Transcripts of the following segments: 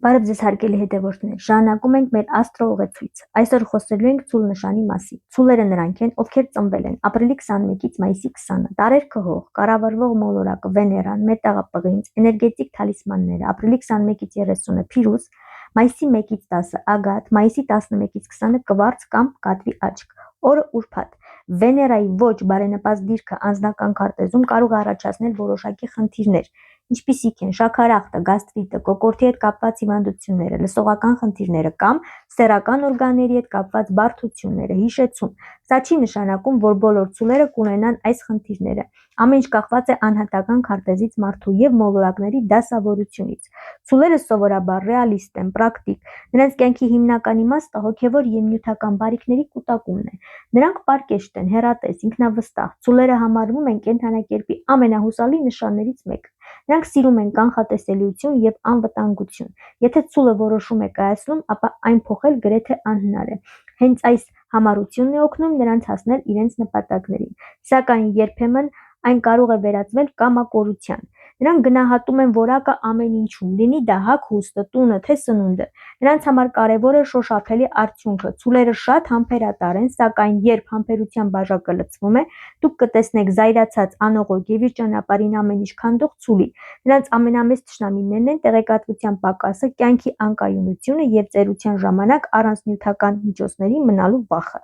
Բարև ձեզ հարգելի հետևորդներ, շարունակում ենք մեր աստրո ուղեցույցը։ Այսօր խոսելու ենք ցուլ նշանի մասին։ Ցուլերը նրանք են, ովքեր ծնվել են ապրիլի 21-ից մայիսի 20-ը, տարեր քհող, կառավարվող մոլորակը Վեներան, մետաղը պղինձ, էներգետիկ թալիսմանները, ապրիլի 21-ից 30-ը Փիրուզ, մայիսի 1-ից 10-ը Ագատ, մայիսի 11-ից 20-ը Կվարց կամ կատվի աչք, օրը ուրբաթ։ Վեներայի ոչ բարենպաստ դիրքը անձնական քարտեզում կարող է առաջացնել որոշակի խնդիրներ, ինչպիսիք են շաքարախտը, գաստրիտը, կոկորդի հետ կապված հիվանդությունները, լսողական խնդիրները կամ սեռական օրգանների հետ կապված բարդությունները, հիշեցում։ Սա չի նշանակում, որ բոլոր ցուլերը կունենան այս խնդիրները։ Ամեն ինչ կախված է անհատական քարտեզից մարդու եւ մոլորակների դասավորությունից։ Ցուլերը սովորաբար ռեալիստ են, պրակտիկ։ Նրանց կյանքի հիմնական իմաստը հոգեվոր եւ նյութական բարիքների կուտակումն է։ Նրանք պարկեշտ են, հեռատես, ինքնավստահ։ Ցուլերը համարվում են կենդանակերպի ամենահուսալի նշաններից մեկը։ Նրանք սիրում են կանխատեսելիություն եւ անվտանգություն։ Եթե ցուլը որոշում է կայացնում, ապա այն փոխել գրեթե անհնար է։ Հենց այս համառությունն է օգնում նրանց հասնել իրենց նպատակներին։ Սակայն երբեմն այն կարող է վերածվել կամակորության։ Նրանք գնահատում են որակը ամեն ինչում, լինի դա հագուստը, տունը, թե սնունդը։ Նրանց համար կարևոր է շոշափելի արդյունքը։ Ցուլերը շատ համբերատար են, սակայն երբ համբերության բաժակը լցվում է, դուք կտեսնեք զայրացած, անողոք եւ իր ճանապարհին ամեն ինչ քանդող ցուլի։ Նրանց ամենամեծ թշնամիներն են տեղեկատվության պակասը, կյանքի անկայունությունը եւ ծերության ժամանակ առանց նյութական միջոցների մնալու վախը։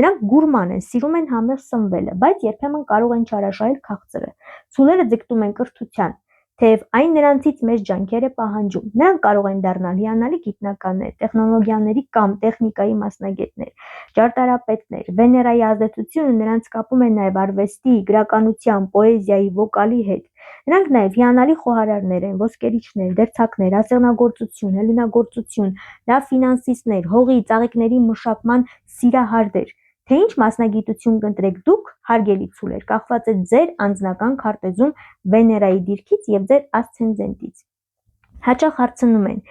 Նրանք գուրման են, սիրում են համեղ սնվելը, բայց երբեմն կարող են չարաշահել քաղցրը։ Ցուլերը ձգտում են կրթության, թեև այն նրանցից մեծ ջանքեր է պահանջում։ Նրանք կարող են դառնալ հիանալի գիտնականներ, տեխնոլոգիաների կամ տեխնիկայի մասնագետներ, ճարտարապետներ։ Վեներայի ազդեցությունը նրանց կապում է նաև արվեստի, գրականության, պոեզիայի, վոկալի հետ։ Նրանք նաև հիանալի խոհարարներ են, ոսկերիչներ, դերձակներ, ասեղնագործություն, հելունագործություն, լավ ֆինանսիստներ, հողի, ծաղիկների մշակման սիրահարներ։ Թե ինչ մասնագիտություն կընտրեք դուք, հարգելի ցուլեր, կախված է ձեր անձնական քարտեզում Վեներայի դիրքից եւ ձեր ասցենդենտից։ Հաճախ հարցնում են,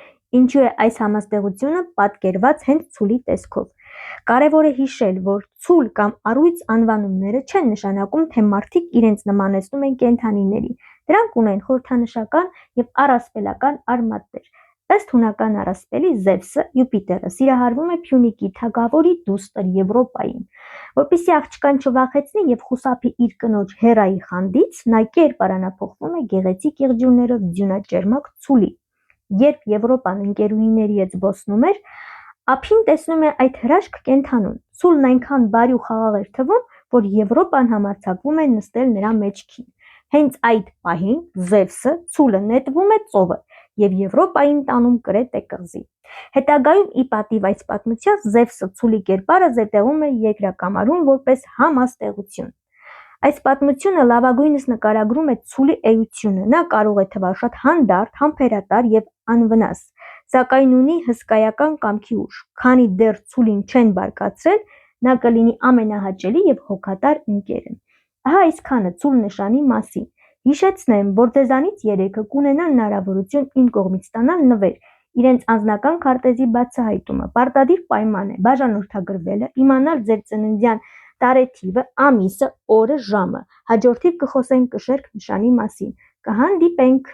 ինչու է այս համաստեղությունը պատկերված հենց ցուլի տեսքով։ Կարևոր է հիշել, որ ցուլ կամ առույց անվանումները չեն նշանակում, թե մարդիկ իրենց նմանեցնում են կենդանիների։ Դրանք ունեն խորհրդանշական եւ առասպելական արմատներ։ Ըստ հունական առասպելի Զևսը, Յուպիտերը, սիրահարվում է Փյունիկի թագավորի դուստր Եվրոպային։ Որպեսզի աղջկան չվախեցնի եւ խուսափի իր կնոջ Հերայի խանդից, նա կերպարանափոխվում է գեղեցիկ եղջյուրներով ձյունաճերմակ ցուլի։ Երբ Եվրոպան ընկերուհիների հետ զբոսնում էր, ափին տեսնում է այդ հրաշք կենդանուն։ Ցուլն այնքան բարի ու խաղաղ էր թվում, որ Եվրոպան համարձակվում է նստել նրա մեջքին։ Հենց այդ պահին Զևսը ցուլը նետվում է ծովը եւ Եվրոպային տանում Կրետե կղզի։ Հետագայում ի պատիվ այս պատմության Զևսը ցուլի կերպարը զետեղում է երկրակամարում որպես համաստեղություն։ Այս պատմությունը լավագույնս նկարագրում է ցուլի էությունը։ Նա կարող է թվալ շատ հանդարտ, համբերատար եւ անվնաս, սակայն ունի հսկայական կամքի ուժ։ Քանի դեռ ցուլին չեն բարկացրել, նա կլինի ամենահաճելի եւ հոգատար ընկերը։ Ահա այսքանը ցուլ նշանի մասին։ Հիշեցնեմ, որ ձեզանից 3-ը կունենան հնարավորություն իմ կողմից ստանալ նվեր։ Իրենց անձնական քարտեզի բացահայտումը պարտադիր պայման է, բաժանորդագրվելը, իմանալ ձեր ծննդյան տարեթիվը, ամիսը, օրը, ժամը։ Հաջորդիվ կխոսենք կշեռք նշանի մասին։ Կհանդիպենք։